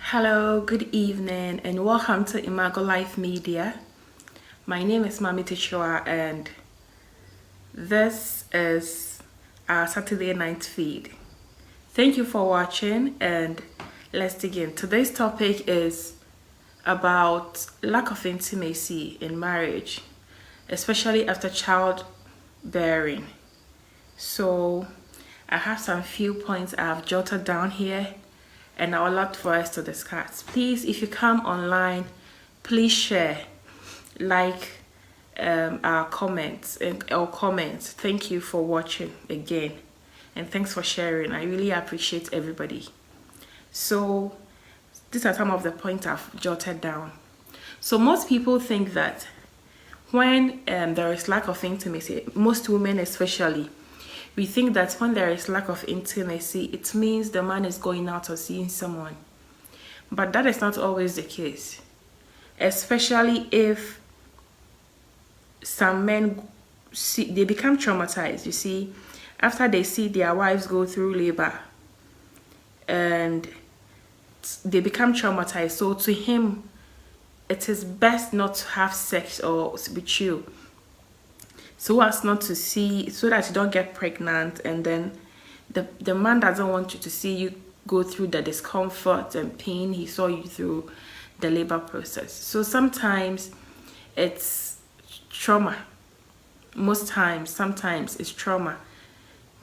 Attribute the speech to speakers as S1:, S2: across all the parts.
S1: Hello, good evening, and welcome to Imago Life Media. My name is Mami Tichua, and this is our Saturday night feed. Thank you for watching, and let's begin. Today's topic is about lack of intimacy in marriage, especially after childbearing. So, I have some few points I've jotted down here, and I would love for us to discuss. Please, if you come online, please share, like our comments or comments. Thank you for watching again, and thanks for sharing. I really appreciate everybody. So these are some of the points I've jotted down. So most people think that when there is lack of intimacy, most women especially, we think that when there is lack of intimacy, it means the man is going out or seeing someone. But that is not always the case. Especially if some men they become traumatized, you see, after they see their wives go through labor, and they become traumatized. So to him, it is best not to have sex or with you, so as not to see, so that you don't get pregnant, and then the man doesn't want you to see you go through the discomfort and pain he saw you through the labor process. So sometimes it's trauma. Sometimes it's trauma.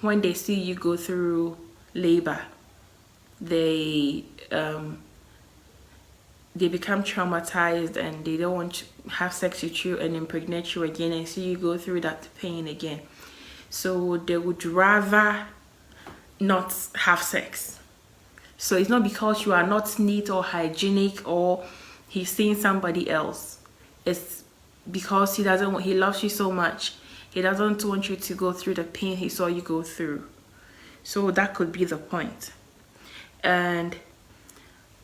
S1: When they see you go through labor, they become traumatized, and they don't want to have sex with you and impregnate you again and see you go through that pain again. So they would rather not have sex. So it's not because you are not neat or hygienic or he's seeing somebody else. It's because he loves you so much. He doesn't want you to go through the pain he saw you go through. So that could be the point. And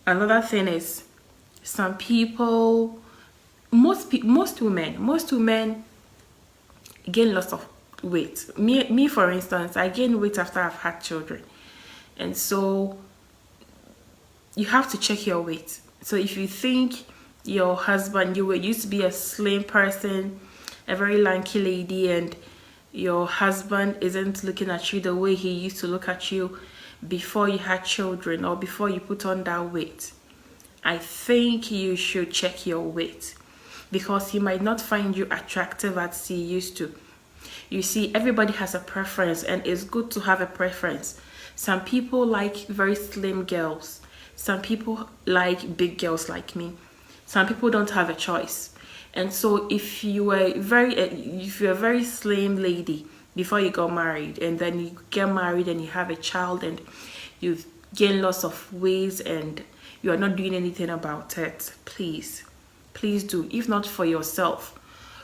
S1: another thing is, some people, most women gain lots of weight. Me for instance, I gain weight after I've had children, and so you have to check your weight. So if you think your husband, used to be a slim person, a very lanky lady, and your husband isn't looking at you the way he used to look at you before you had children or before you put on that weight, I think you should check your weight, because he might not find you attractive as he used to. You see, everybody has a preference, and it's good to have a preference. Some people like very slim girls. Some people like big girls like me. Some people don't have a choice. And so if you're a very slim lady before you got married, and then you get married and you have a child and you've gained lots of weight and you are not doing anything about it, please do. If not for yourself,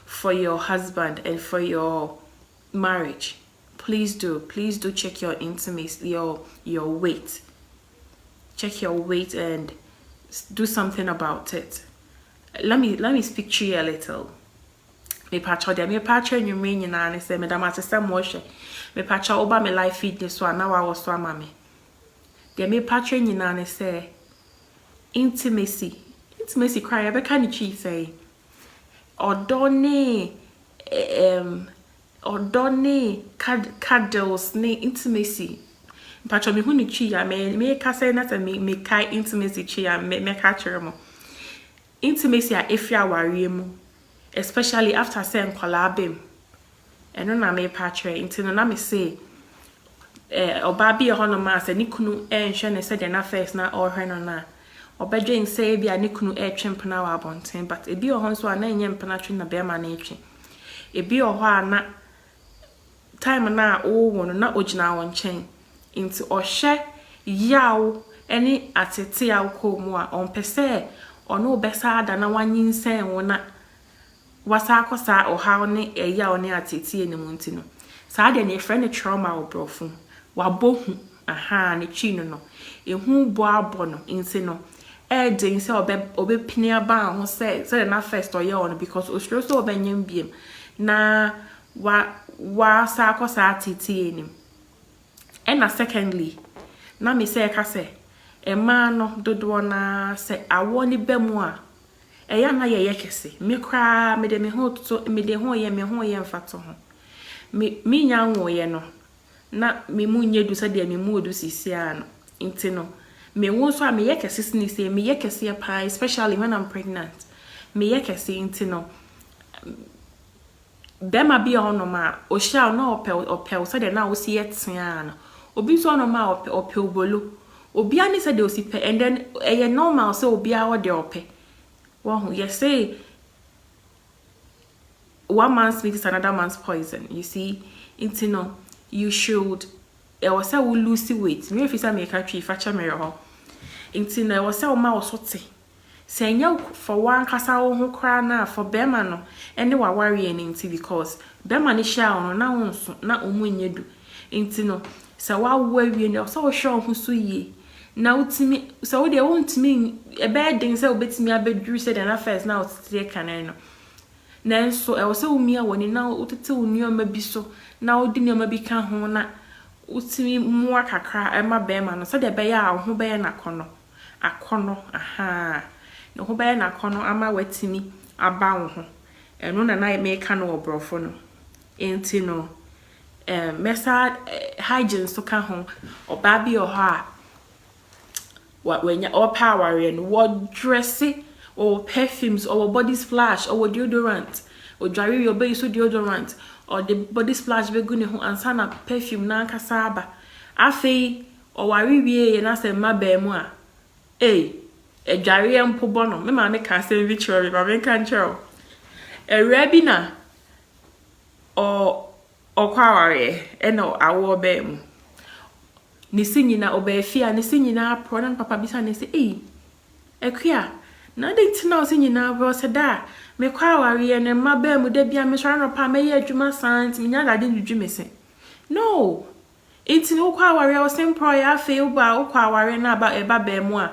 S1: for your husband and for your marriage, please do check your intimacy, your weight. Check your weight and do something about it. Let me speak to you a little. Me patcho you mean you na say me dama say mo hwe. Me patcho oba me life feed this one na wa so ama me. De me patcho you na say intimacy cry be kan chi say odone cuddles ne intimacy. Patcho me hu ni chi ya me ka say na say me kai intimacy chi ya me ka chere mo. Intimacy a efia ware mu, especially after saying nkwala bem. Eno na me patcho intino na me say oba bi ho no ma se ni kunu enhwe ne se de na first na ohwe no na obedwen say bi ani kunu twempena wa abonten, but ebi ho nso ana enye mpena twe na be ma na etwe ebi ho ana time na wo no na ogina won chen into ohye yaw eni atete yaw ko mu a on pese ono besa ada na wanyinsen wo na wasa akosa ohaw ne yaw ne atete enimu ntino saa de ne friend trauma obrofo wabohu aha ne chi no ehu bo abo no ntino den say obe pini aba ho say na first oye on because osuro so obanyam biem na wa sa akosa atete enim. And secondly, na me say ka say e ma no dodo na say awo ni bemu a eya na ye kese me kra me de me ho to me de ho ye mfato ho me nya nwo ye no na me mu nye du say de me mu odu sisia no nti no me won so a me ye kese sini say me ye kese pa, especially when I'm pregnant me ye kese nti no bema bi ono ma o sha na opel say de na wo si etia no obi so no ma ope obolo obi ani say de osipe, and then e normal say obi a wo de ope wo you say one man's meat is another man's poison, you see. Into no you should e was say we lose weight me if say me ka twi fa cha me ho into no e was say o ma osote say nya for one kasa wo ho kra na for bema no ene wa worry enti because bema ni sha ono na wonso na omu nyedu into no so wa wawie no so hwe ho so yie na utimi so de wontimi e be den say obetimi abeduru say na first na otete kanen no nanso e wo say umia woni na utete unuoma bi so na odi nuoma bi ka ho na utimi mu akakra e ma bema no so de be ya ho be na akono aha no ho be na akono ama watimi aba wo ho eno na na me ka no obrofo no enti no mesa hygiene so ka ho oba bi o ha when or power and what dressy or perfumes or body splash or deodorant or dry your base so deodorant or the body splash be gune ho ansa na perfume na kasaba afei or wari wie na se mabe mu a dware empo bono me ma me ka se victory ba me kan chero ewra na o kwaware eno awo be mu nisi nyina obefia nisi nyina pro na papa bisa nisi ekua na de tina o nyina bro se da me kwaware ne maba mu da bia me swara no pa me ye adwuma sant me nya da de dwume se no enti no kwaware o sempro ya fe u ba o kwaware na ba eba ba mu a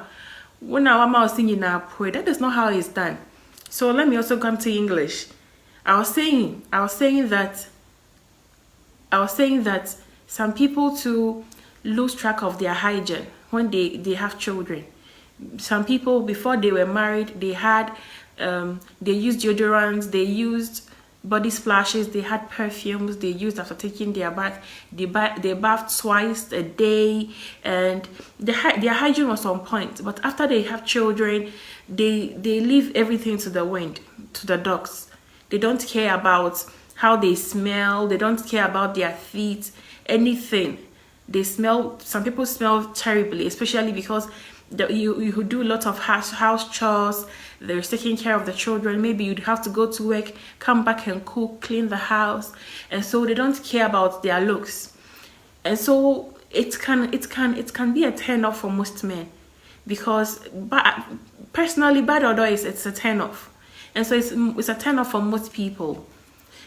S1: wona wa ma o nyina pro. That is not how it's done. So let me also come to English. I was saying that some people to lose track of their hygiene when they have children. Some people before they were married, they had they used deodorants, they used body splashes, they had perfumes they used after taking their bath. They bathed twice a day, and their hygiene was on point. But after they have children, they leave everything to the wind, to the dogs. They don't care about how they smell, they don't care about their feet, anything. They smell, some people smell terribly, especially because you do a lot of house chores, they're taking care of the children. Maybe you'd have to go to work, come back and cook, clean the house, and so they don't care about their looks. And so it can be a turn off for most men, because personally bad odor it's a turn off, and so it's a turn off for most people.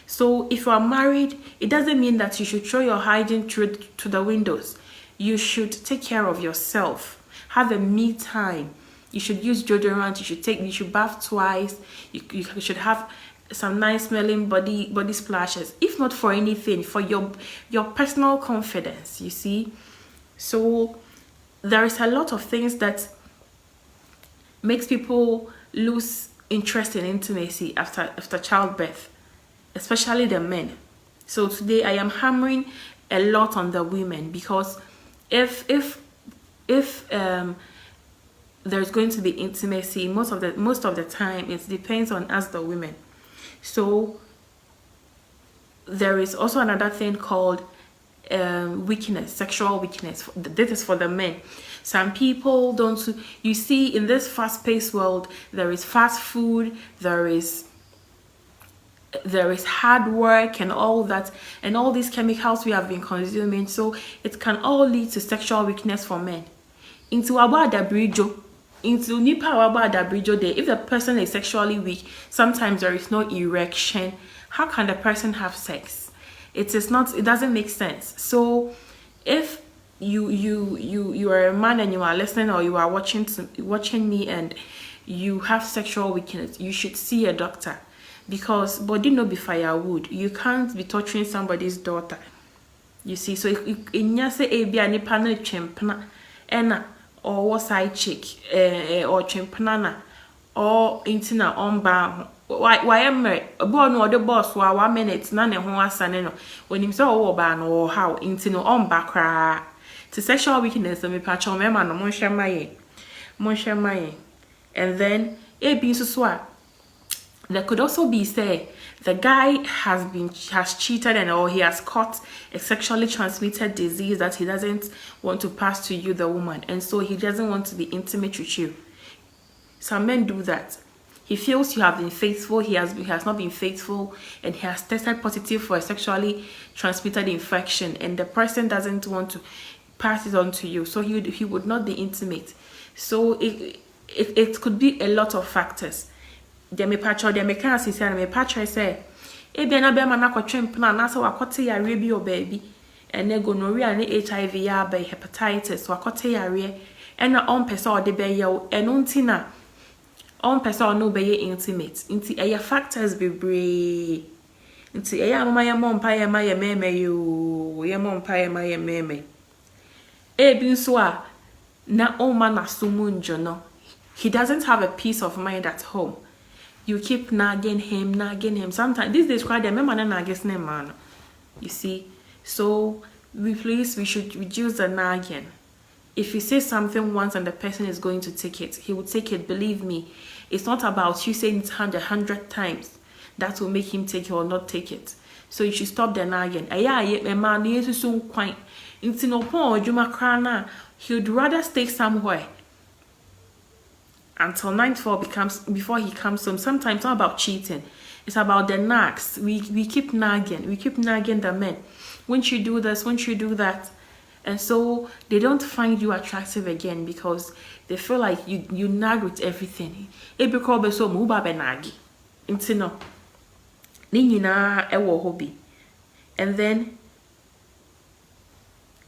S1: So if you are married, it doesn't mean that you should throw your hygiene to the windows. You should take care of yourself. Have a me time. You should use deodorant. You should bath twice. You should have some nice smelling body splashes. If not for anything, for your personal confidence. You see, so there is a lot of things that makes people lose interest in intimacy after childbirth, especially the men. So today I am hammering a lot on the women, because if there's going to be intimacy, most of the time it depends on us, the women. So there is also another thing called weakness, sexual weakness. This is for the men. Some people don't. You see, in this fast-paced world, there is fast food, there is hard work and all that, and all these chemicals we have been consuming. So it can all lead to sexual weakness for men. Into about the bridge, into nipa about the bridge day. If the person is sexually weak, sometimes there is no erection. How can the person have sex? It is not. It doesn't make sense. So if you are a man and you are listening, or you are watching me and you have sexual weakness, you should see a doctor, because body no be firewood. You can't be torturing somebody's daughter, you see. So in say a be any panel chimpna ena or what side chick or chimpnana or intina on bar. Why am I born or the boss for 1 minute none and one son when him so ban or how intino on backra to sexual weakness and me patch on mema no monshare my and then it being so. There could also be say the guy has cheated and or he has caught a sexually transmitted disease that he doesn't want to pass to you, the woman, and so he doesn't want to be intimate with you. Some men do that. He feels you have been faithful, he has not been faithful, and he has tested positive for a sexually transmitted infection, and the person doesn't want to pass it on to you, so he would not be intimate. So it could be a lot of factors. They may patch or they may can't say, and may patch I say, "Eh, be na be man akotwe mpna na so wakote yare bi o baby, and ne gonorrhea and HIV ya by hepatitis wakote yare, and na on person or de be ye and untina on person no be intimate. Inti aya factors be brave. Inti aya mama ya mom pa ya ma ya meme yo, ya mom pa ya ma ya meme. Bin so a na o man asumunjo no. He doesn't have a peace of mind at home. You keep nagging him. Sometimes these days, cry them man nagging name man. You see, so we should reduce the nagging. If you say something once and the person is going to take it, he will take it. Believe me, it's not about you saying it 100 times that will make him take it or not take it. So you should stop the nagging. Man, he would rather stay somewhere until nightfall before he comes home. Sometimes it's not about cheating, it's about the nags. We keep nagging the men. Won't you do this? Won't you do that? And so they don't find you attractive again because they feel like you nag with everything. So nagi intino ewo hobby. And then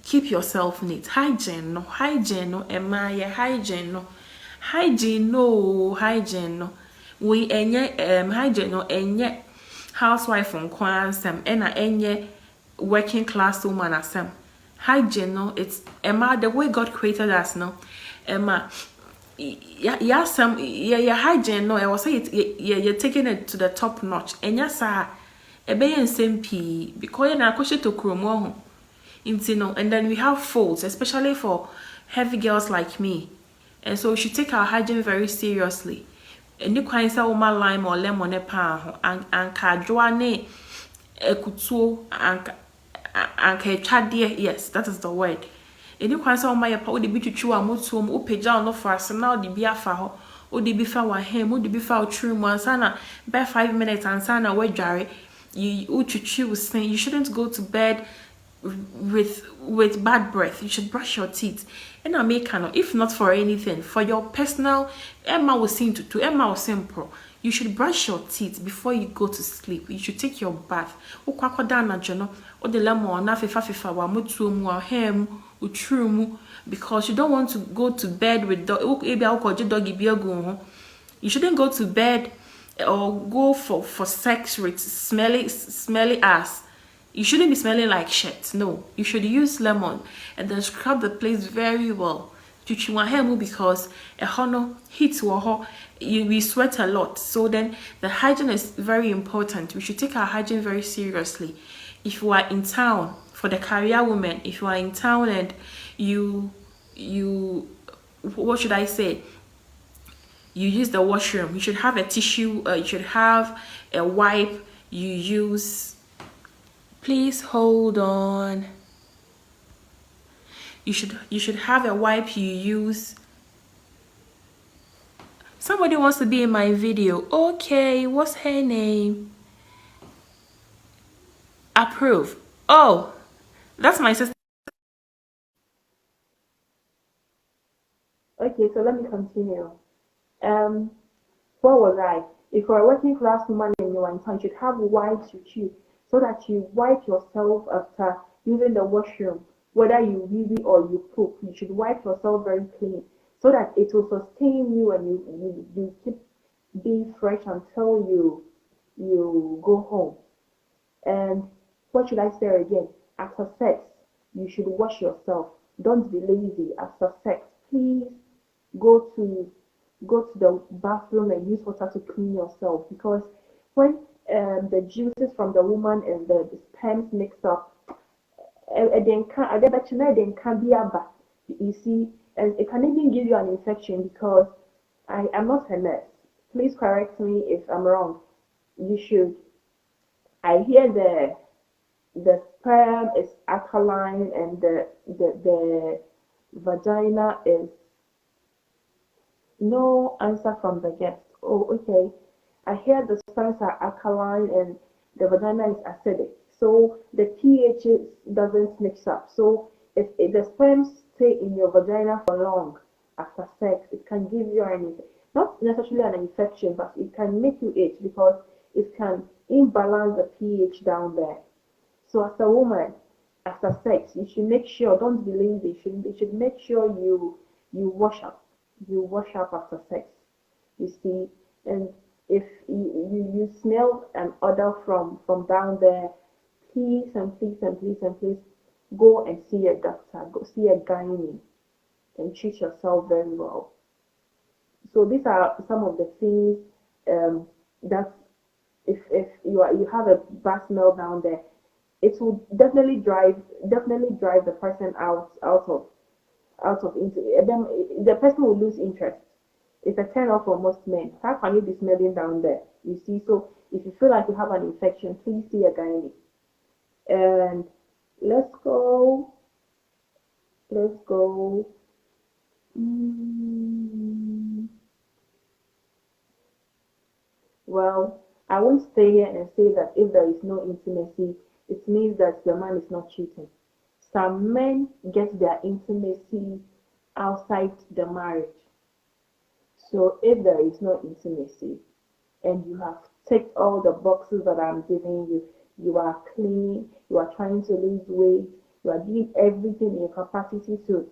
S1: keep yourself neat. Hygiene no emaya hygiene no we enye hygiene no enye housewife on kwansem ena enye working class woman asem. Hygiene no, it's Emma, the way God created us no Emma hygiene no, I was say it you're taking it to the top notch. And yes ebe SMP because na kweshe to kromo ho intino. And then we have folds, especially for heavy girls like me. And so we should take our hygiene very seriously. And you can say uma lime or lemon pa and kadwane ekutuo and yes, that is the word. And you can say uma ya pa o de bi twitwu amotuo mu opeja no for us now de bi afa ho o de bi fa wa hem o de bi fa o tru mu ansana by 5 minutes ansana we dware you twitwu sin. You shouldn't go to bed with bad breath. You should brush your teeth. And I make if not for anything, for your personal Emma was saying to Emma was simple. You should brush your teeth before you go to sleep. You should take your bath. O kwakwa na jono o de lemon na fefa wa mutuo mu a hem utru mu, because you don't want to go to bed with dog. You shouldn't go to bed or go for sex with smelly ass. You shouldn't be smelling like shit. No, you should use lemon and then scrub the place very well. Because heat we sweat a lot. So then the hygiene is very important. We should take our hygiene very seriously. If you are in town, for the career women, if you are in town and you what should I say? You use the washroom. You should have a tissue. You should have a wipe. You use. Please hold on. you should have a wipe you use. Somebody wants to be in my video. Okay, what's her name? Approve. Oh, that's my sister. Okay, so let me continue. Um, what was I? If you're a working class woman and you're in town, you should have wipes with you so that you wipe yourself after using the washroom. Whether you wee or you poop, you should wipe yourself very clean so that it will sustain you and you keep being fresh until you go home. And what should I say again? After sex, you should wash yourself. Don't be lazy after sex. Please go to go to the bathroom and use water to clean yourself because when the juices from the woman and the sperms mix up, then can be aba. You see, and it can even give you an infection because I am not a nurse. Please correct me if I'm wrong. You should. I hear the sperm is alkaline and the vagina is no answer from the guest. Oh, okay. I hear the sperms are alkaline and the vagina is acidic. So the pH doesn't mix up. So if the sperms stay in your vagina for long after sex, it can give you not necessarily an infection, but it can make you itch because it can imbalance the pH down there. So as a woman, after sex, you should make sure, don't be lazy, you should make sure you wash up. You wash up after sex. You see, and if you smell an odor from down there, please and please and please and please go and see a doctor, go see a gynae and treat yourself very well. So these are some of the things that if you have a bad smell down there, it will definitely drive the person out of into them. The person will lose interest. It's a turn off for most men. How can you be smelling down there? You see, so if you feel like you have an infection, please see a gynae. And let's go. Let's go. Mm, well, I won't stay here and say that if there is no intimacy, it means that your man is not cheating. Some men get their intimacy outside the marriage. So if there is no intimacy and you have ticked all the boxes that I'm giving you, you are clean, you are trying to lose weight, you are doing everything in your capacity to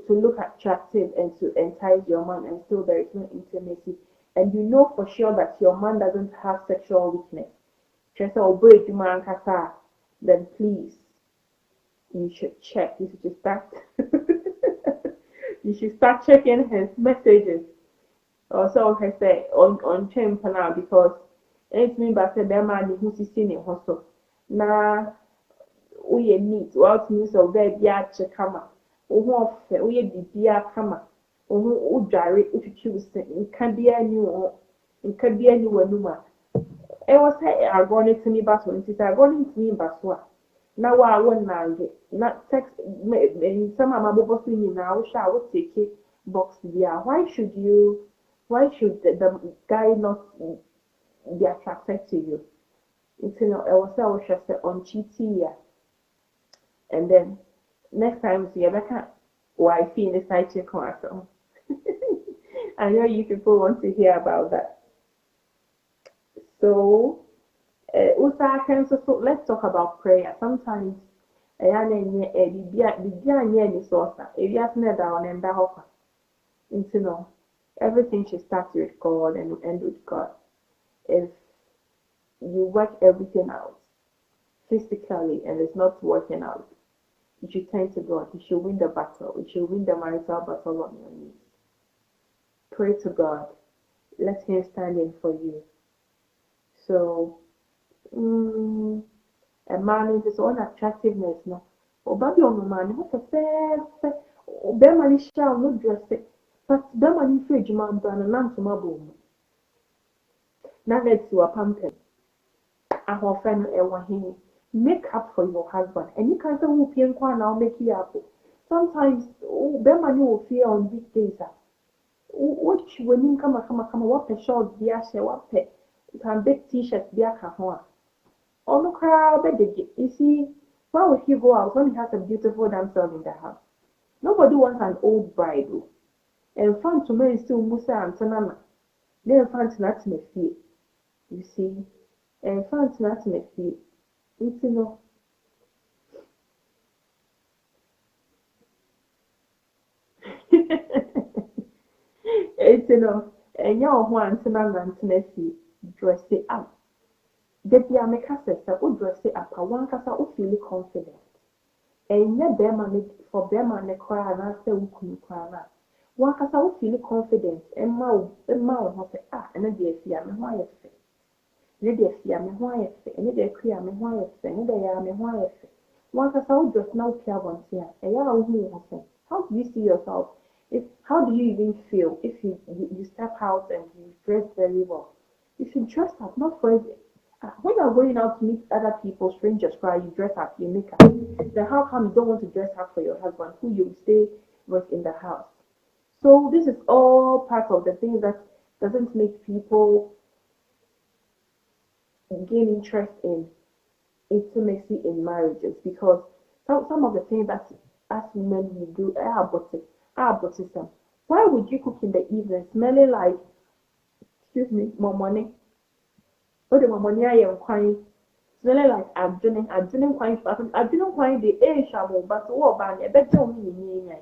S1: look attractive and to entice your man, and still there is no intimacy, and you know for sure that your man doesn't have sexual weakness, just obey the man kasa, then please you should check. You should start. You should start checking his messages. Also, I say on chain now because it means that the man who's seen it also. Na we need what news of bed ya chekama. Uho fe we bibia kama. Uho udware ututu se nka bia ni wo nka bia ni wanuma. E was say agone timi ba so nti agone timi ba so a na wa won na nge na text me sama mabobo so nyina wo sha wo take box bia. Why should the guy not be attracted to you? It's, I was say on cheating, yeah. And then next time you ever wife in the side check on so. I know you people want to hear about that. So, so let's talk about prayer. Sometimes, everything should start with God and end with God. If you work everything out physically and it's not working out, you should turn to God. You should win the battle. You should win the marital battle on your knees. Pray to God. Let Him stand in for you. So, a man is his own attractiveness. No, Obabi on man, what a fair, Obemani shall not dress it, but Bemani fridge man done a lamp to my boom. Now let's do a pumpkin. I have friend a wahini. Make up for your husband, and you can't whoop and now make you up.
S2: Sometimes bɛrima ne wɔ fie on weekdays a wotwi w'anim kama wapɛ short bi ahyɛ wapɛ some big t-shirt bi aka ho a ɔno koraa bɛdede. You see, why would he go out when he has a beautiful damsel in the house? Nobody wants an old bride. And fun to me still musa and tanana. Then fun to not me fee. You see, and fun to not me fee. It's no. It's no. And your one tanana and tanesi dress it up. The Biameka says that would dress it up. I want us to feel confident. Ɛnyɛ bɛrima no for bɛrima no koraa anaasɛ wo kunu koraa no a wankasa wo feel confident ɛma wo ho sɛ ɛno deɛ afi a me ho ayɛ fɛ ɛno deɛ afi a me ho ayɛ fɛ ɛno deɛ akui a me ho ayɛ fɛ ɛno deɛ yɛ a me ho ayɛ fɛ wankasa wo dress na wopi abɔnten a ɛyɛ a wohu wo ho sɛ how do you see yourself how do you even feel if you step out and you dress very well? You should dress up, not for when you're going out to meet other people, strangers, cry, you dress up, you make up. Then how come you don't want to dress up for your husband who you stay with in the house? So this is all part of the things that doesn't make people gain interest in intimacy in marriages because some of the things that as women we do are bottom. Why would you cook in the evening smelling like excuse me, more money? What the money I am crying smelling like adwene kwan de ehwa but wo ba na e beje o ni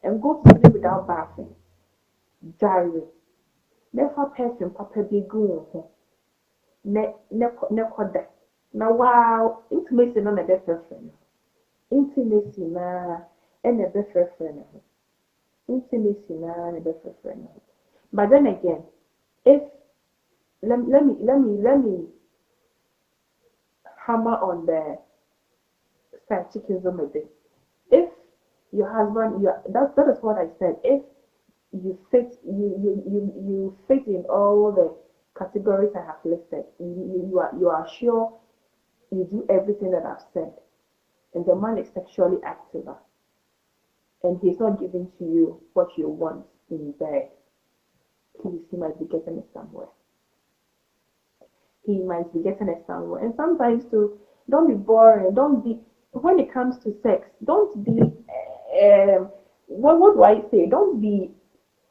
S2: and go to sleep without bathing. Jare. Never person papa bi gu wo ho. Ne koda. Na wow, intimacy na be friend. Intimacy na e na be friend. Intimacy na be friend. But then again, if let me hammer on the psychicism a bit. If your husband, that is what I said. If you fit in all the categories I have listed, you are sure you do everything that I've said, and the man is sexually active, and he's not giving to you what you want in bed, please, he might be getting it somewhere. He might be getting it somewhere. And sometimes too, don't be boring. Don't be when it comes to sex. Don't be what do I say? Don't be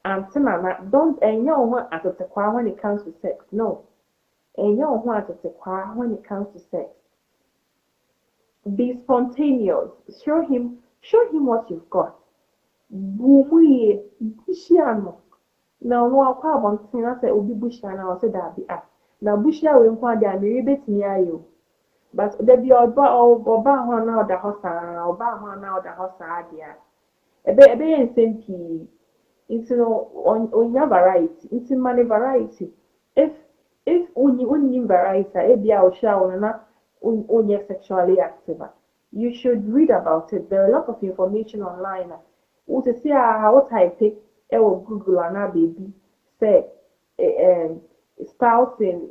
S2: antenna. Don't when it comes to sex. No, when it comes to sex. Be spontaneous. Show him what you've got. Bumuye bushiano. Now no akwa abonten na say obi bushiano o say that be na bushia we nkwa de amiri betimi ayo but there be oba ho na oda ho saa oba ho na oda ho saa dia ebe yen pii into onya variety into money variety if only variety e bia o sha won na onye sexually active you should read about it. There are a lot of information online what to see what type e Google na baby say styles in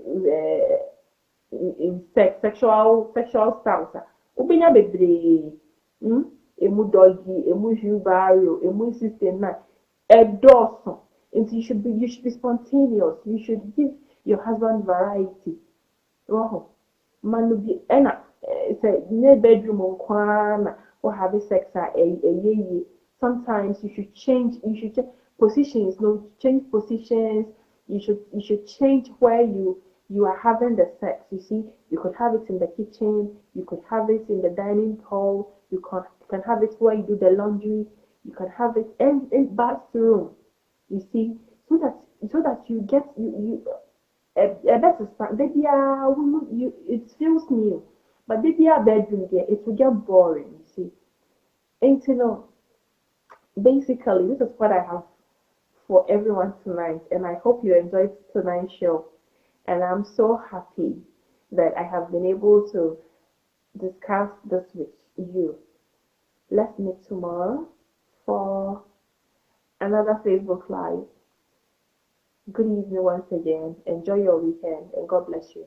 S2: sexual styles ubenya bebree emu doggy emu wheelbarrow emu system na edoso and you should be spontaneous. You should give your husband variety. Oh man be ena say near bedroom on kwana or having sex sometimes you should change positions, no change positions. You should change where you are having the sex. You see, you could have it in the kitchen, you could have it in the dining hall, you can have it where you do the laundry, you can have it in bathroom. You see, so that you get you a better start. It feels new, but bedroom there it will get boring. You see, and basically this is what I have for everyone tonight, and I hope you enjoyed tonight's show. And I'm so happy that I have been able to discuss this with you. Let's meet tomorrow for another Facebook Live. Good evening once again. Enjoy your weekend, and God bless you.